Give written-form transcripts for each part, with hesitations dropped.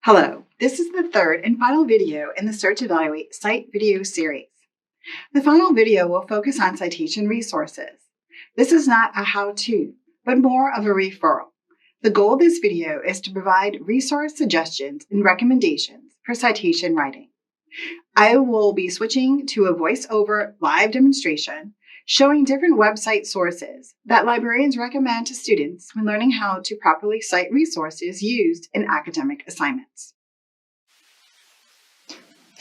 Hello, this is the third and final video in the Search Evaluate Cite video series. The final video will focus on citation resources. This is not a how-to, but more of a referral. The goal of this video is to provide resource suggestions and recommendations for citation writing. I will be switching to a voice-over live demonstration showing different website sources that librarians recommend to students when learning how to properly cite resources used in academic assignments.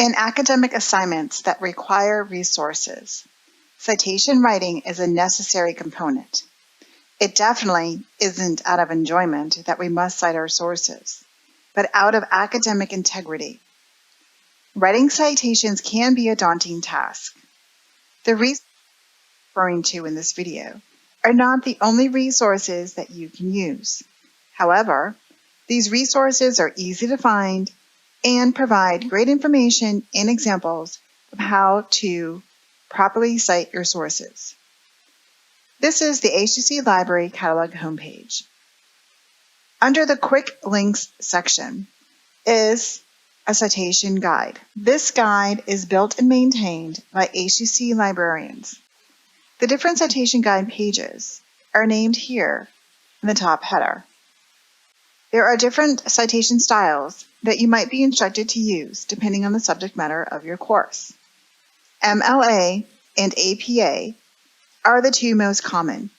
In academic assignments that require resources, citation writing is a necessary component. It definitely isn't out of enjoyment that we must cite our sources, but out of academic integrity. Writing citations can be a daunting task. The reasons I'm referring to in this video are not the only resources that you can use. However, these resources are easy to find and provide great information and examples of how to properly cite your sources. This is the HCC Library Catalog homepage. Under the Quick Links section is a citation guide. This guide is built and maintained by HCC librarians. The different citation guide pages are named here in the top header. There are different citation styles that you might be instructed to use depending on the subject matter of your course. MLA and APA are the two most common.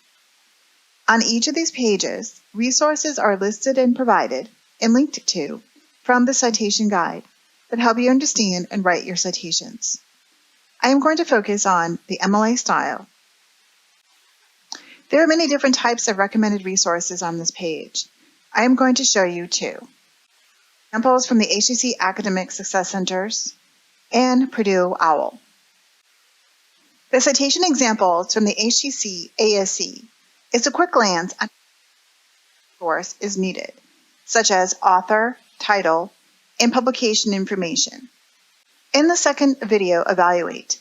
On each of these pages, resources are listed and provided and linked to from the citation guide that help you understand and write your citations. I am going to focus on the MLA style. There are many different types of recommended resources on this page. I am going to show you two. Examples from the HCC Academic Success Centers and Purdue OWL. The citation examples from the HCC ASC is a quick glance at what source is needed, such as author, title, and publication information. In the second video, Evaluate,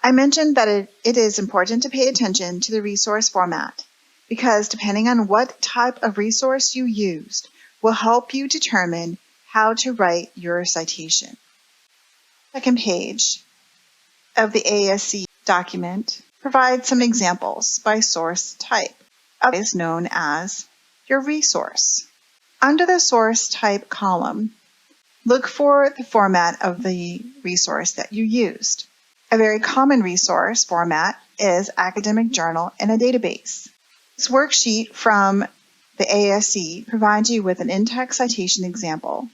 I mentioned that it is important to pay attention to the resource format because depending on what type of resource you used will help you determine how to write your citation. Second page of the ASC document provides some examples by source type, otherwise known as your resource. Under the source type column, look for the format of the resource that you used. A very common resource format is academic journal in a database. This worksheet from the ASC provides you with an in-text citation example,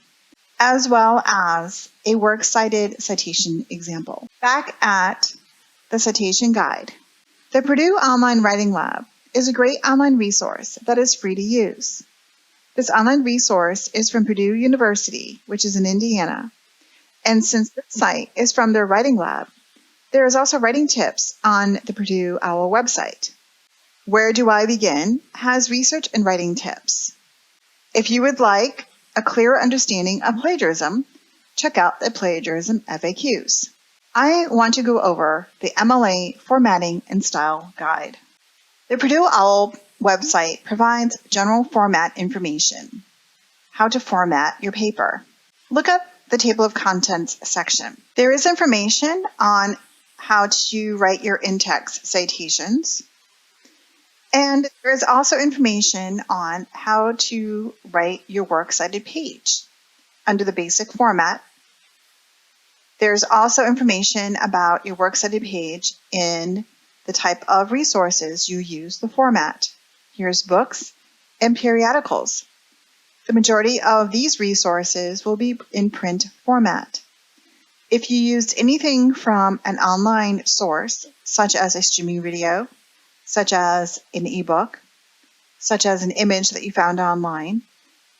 as well as a works cited citation example. Back at the citation guide, the Purdue Online Writing Lab is a great online resource that is free to use. This online resource is from Purdue University, which is in Indiana, and since this site is from their writing lab, there is also writing tips on the Purdue OWL website. Where Do I Begin has research and writing tips. If you would like a clearer understanding of plagiarism, check out the plagiarism FAQs. I want to go over the MLA formatting and style guide. The Purdue OWL website provides general format information, how to format your paper. Look up the table of contents section. There is information on how to write your in-text citations, and there is also information on how to write your works cited page. Under the basic format, there's also information about your works cited page in the type of resources you use the format. Here's books and periodicals. The majority of these resources will be in print format. If you used anything from an online source, such as a streaming video, such as an ebook, such as an image that you found online,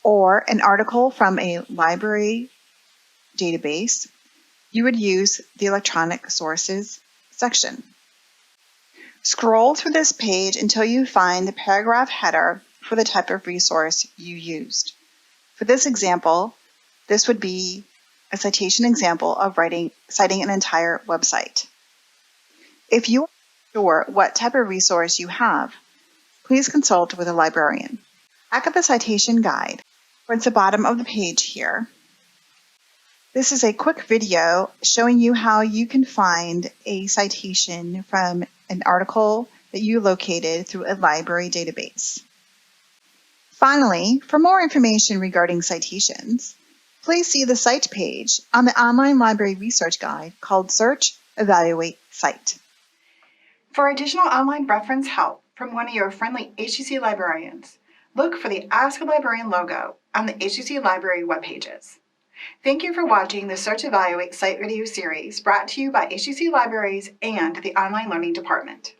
or an article from a library database, you would use the electronic sources section. Scroll through this page until you find the paragraph header for the type of resource you used. For this example, this would be a citation example of citing an entire website. If you are unsure what type of resource you have, please consult with a librarian. Back at the citation guide, towards the bottom of the page here, This is a quick video showing you how you can find a citation from an article that you located through a library database. Finally, for more information regarding citations, please see the Cite page on the online library research guide called Search, Evaluate, Cite. For additional online reference help from one of your friendly HCC librarians, look for the Ask a Librarian logo on the HCC Library web pages. Thank you for watching the Search, Evaluate, Cite video series brought to you by HCC Libraries and the Online Learning Department.